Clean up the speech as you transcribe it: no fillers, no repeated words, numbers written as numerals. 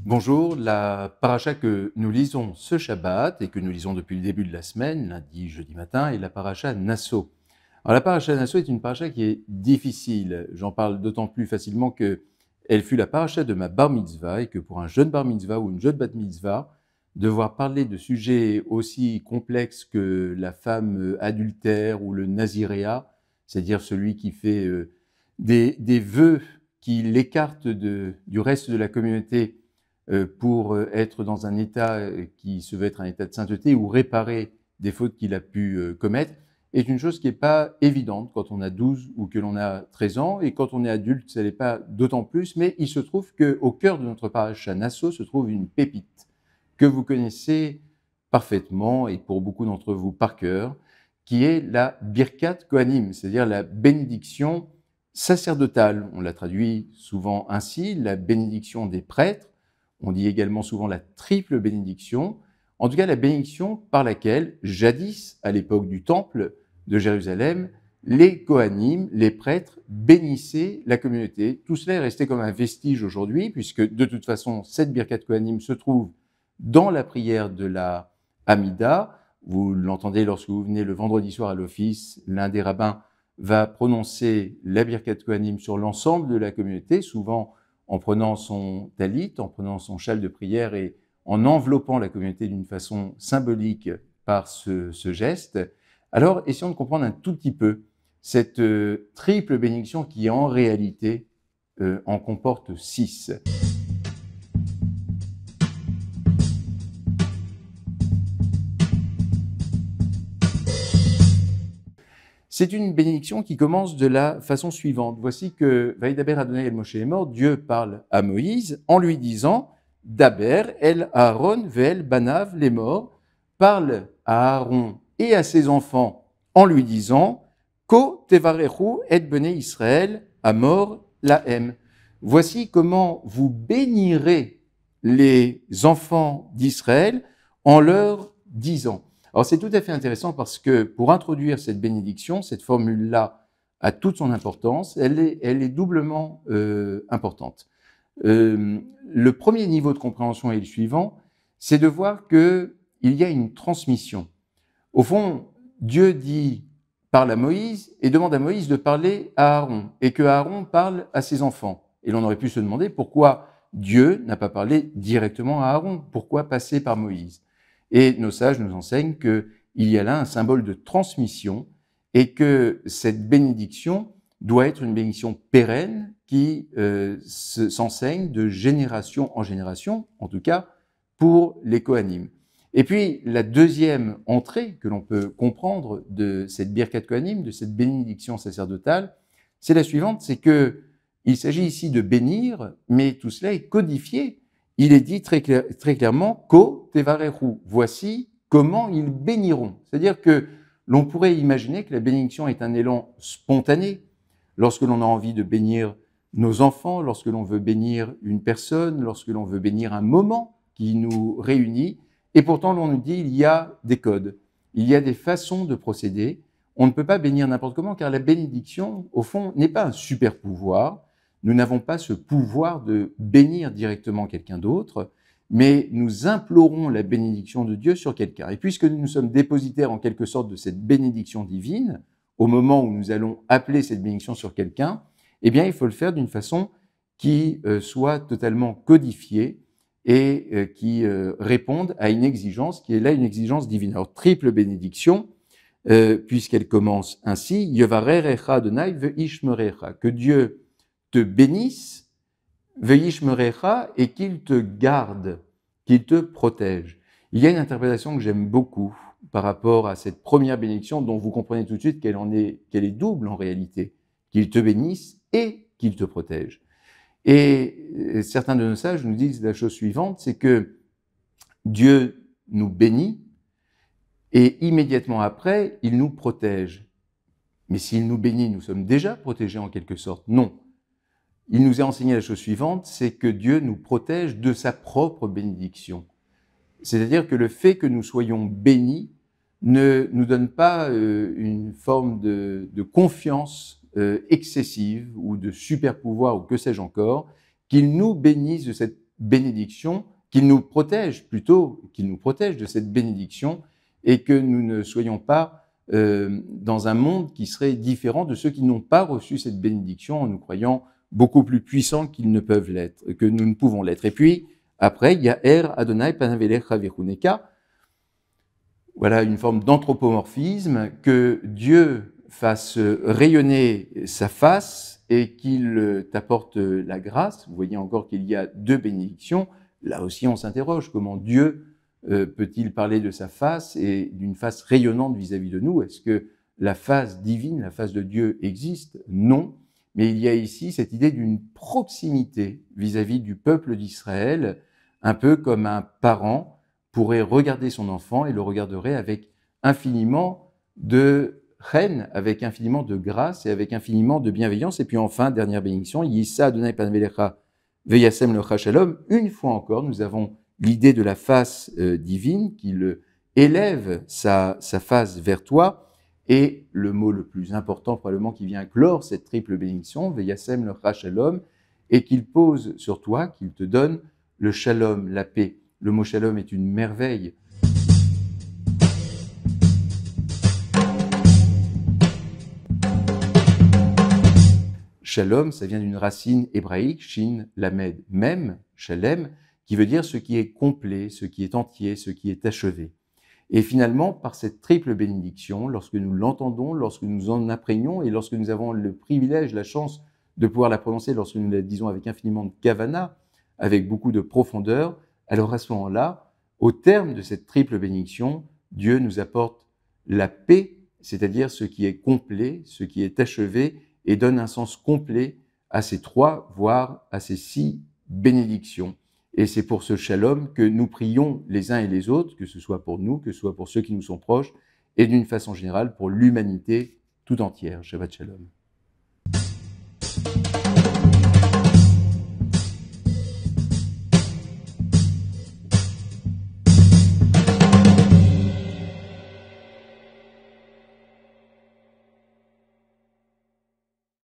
Bonjour, la paracha que nous lisons ce Shabbat et que nous lisons depuis le début de la semaine, lundi, jeudi matin, est la paracha Nasso. Alors la paracha Nasso est une paracha qui est difficile. J'en parle d'autant plus facilement que elle fut la paracha de ma bar mitzvah et que pour un jeune bar mitzvah ou une jeune bat mitzvah, devoir parler de sujets aussi complexes que la femme adultère ou le naziréat, c'est-à-dire celui qui fait des vœux qui l'écartent du reste de la communauté pour être dans un état qui se veut être un état de sainteté ou réparer des fautes qu'il a pu commettre, est une chose qui n'est pas évidente quand on a 12 ou que l'on a 13 ans, et quand on est adulte, ça n'est pas d'autant plus, mais il se trouve qu'au cœur de notre paracha Nasso se trouve une pépite que vous connaissez parfaitement, et pour beaucoup d'entre vous par cœur, qui est la Birkat Kohanim, c'est-à-dire la bénédiction sacerdotale. On la traduit souvent ainsi, la bénédiction des prêtres. On dit également souvent la triple bénédiction, en tout cas la bénédiction par laquelle, jadis, à l'époque du temple de Jérusalem, les Kohanim, les prêtres, bénissaient la communauté. Tout cela est resté comme un vestige aujourd'hui, puisque de toute façon, cette Birkat Kohanim se trouve dans la prière de la Hamida. Vous l'entendez lorsque vous venez le vendredi soir à l'office, l'un des rabbins va prononcer la Birkat Kohanim sur l'ensemble de la communauté, souvent en prenant son talit, en prenant son châle de prière et en enveloppant la communauté d'une façon symbolique par ce geste. Alors, essayons de comprendre un tout petit peu cette triple bénédiction qui, en réalité, en comporte 6. C'est une bénédiction qui commence de la façon suivante. Voici que Vaïdaber Adonai el Moshe est mort, Dieu parle à Moïse en lui disant « Daber el Aaron ve'el banav les morts » parle à Aaron et à ses enfants en lui disant « Ko tevarechu et bene Israël amor lahem » Voici comment vous bénirez les enfants d'Israël en leur disant. Alors c'est tout à fait intéressant parce que pour introduire cette bénédiction, cette formule-là a toute son importance, elle est doublement importante. Le premier niveau de compréhension est le suivant, c'est de voir qu'il y a une transmission. Au fond, Dieu parle à Moïse et demande à Moïse de parler à Aaron et que Aaron parle à ses enfants. Et l'on aurait pu se demander pourquoi Dieu n'a pas parlé directement à Aaron, pourquoi passer par Moïse. Et nos sages nous enseignent qu'il y a là un symbole de transmission et que cette bénédiction doit être une bénédiction pérenne qui s'enseigne de génération en génération, en tout cas pour les Kohanim. Et puis la deuxième entrée que l'on peut comprendre de cette Birkat Kohanim, de cette bénédiction sacerdotale, c'est la suivante, c'est qu'il s'agit ici de bénir, mais tout cela est codifié. Il est dit très clairement « Ko tevarechu » voici comment ils béniront. C'est-à-dire que l'on pourrait imaginer que la bénédiction est un élan spontané. Lorsque l'on a envie de bénir nos enfants, lorsque l'on veut bénir une personne, lorsque l'on veut bénir un moment qui nous réunit, et pourtant l'on nous dit il y a des codes, il y a des façons de procéder. On ne peut pas bénir n'importe comment car la bénédiction, au fond, n'est pas un super pouvoir. Nous n'avons pas ce pouvoir de bénir directement quelqu'un d'autre, mais nous implorons la bénédiction de Dieu sur quelqu'un. Et puisque nous sommes dépositaires en quelque sorte de cette bénédiction divine, au moment où nous allons appeler cette bénédiction sur quelqu'un, eh bien, il faut le faire d'une façon qui soit totalement codifiée et qui réponde à une exigence qui est là une exigence divine. Alors, triple bénédiction, puisqu'elle commence ainsi, « Yevarerecha Adonai ve'ishmerecha » que Dieu te bénisse, ve'ishmerecha, et qu'il te garde, qu'il te protège. Il y a une interprétation que j'aime beaucoup par rapport à cette première bénédiction dont vous comprenez tout de suite qu'elle est double en réalité, qu'il te bénisse et qu'il te protège. Et certains de nos sages nous disent la chose suivante, c'est que Dieu nous bénit et immédiatement après, il nous protège. Mais s'il nous bénit, nous sommes déjà protégés en quelque sorte. Non. Il nous a enseigné la chose suivante, c'est que Dieu nous protège de sa propre bénédiction. C'est-à-dire que le fait que nous soyons bénis ne nous donne pas une forme de confiance excessive ou de super pouvoir ou que sais-je encore, qu'il nous bénisse de cette bénédiction, qu'il nous protège plutôt, qu'il nous protège de cette bénédiction et que nous ne soyons pas dans un monde qui serait différent de ceux qui n'ont pas reçu cette bénédiction en nous croyant beaucoup plus puissants qu'ils ne peuvent l'être, que nous ne pouvons l'être. Et puis, après, il y a Er Adonai Panavelecha Vechuneka. Voilà une forme d'anthropomorphisme, que Dieu fasse rayonner sa face et qu'il t'apporte la grâce. Vous voyez encore qu'il y a deux bénédictions. Là aussi, on s'interroge, comment Dieu peut-il parler de sa face et d'une face rayonnante vis-à-vis de nous? Est-ce que la face divine, la face de Dieu existe? Non. Mais il y a ici cette idée d'une proximité vis-à-vis du peuple d'Israël, un peu comme un parent pourrait regarder son enfant et le regarderait avec infiniment de haine, avec infiniment de grâce et avec infiniment de bienveillance. Et puis enfin, dernière bénédiction, Yissa Adonai Panavelecha Veyasem Lecha Shalom. Une fois encore, nous avons l'idée de la face divine qui élève sa face vers toi. Et le mot le plus important probablement qui vient clore cette triple bénédiction, Veyasem Lecha Shalom, et qu'il pose sur toi, qu'il te donne le shalom, la paix. Le mot shalom est une merveille. Shalom, ça vient d'une racine hébraïque, shin, lamed, même, shalem, qui veut dire ce qui est complet, ce qui est entier, ce qui est achevé. Et finalement, par cette triple bénédiction, lorsque nous l'entendons, lorsque nous en imprégnons et lorsque nous avons le privilège, la chance de pouvoir la prononcer, lorsque nous la disons avec infiniment de kavana, avec beaucoup de profondeur, alors à ce moment-là, au terme de cette triple bénédiction, Dieu nous apporte la paix, c'est-à-dire ce qui est complet, ce qui est achevé, et donne un sens complet à ces 3, voire à ces 6 bénédictions. Et c'est pour ce shalom que nous prions les uns et les autres, que ce soit pour nous, que ce soit pour ceux qui nous sont proches, et d'une façon générale pour l'humanité tout entière. Shabbat shalom.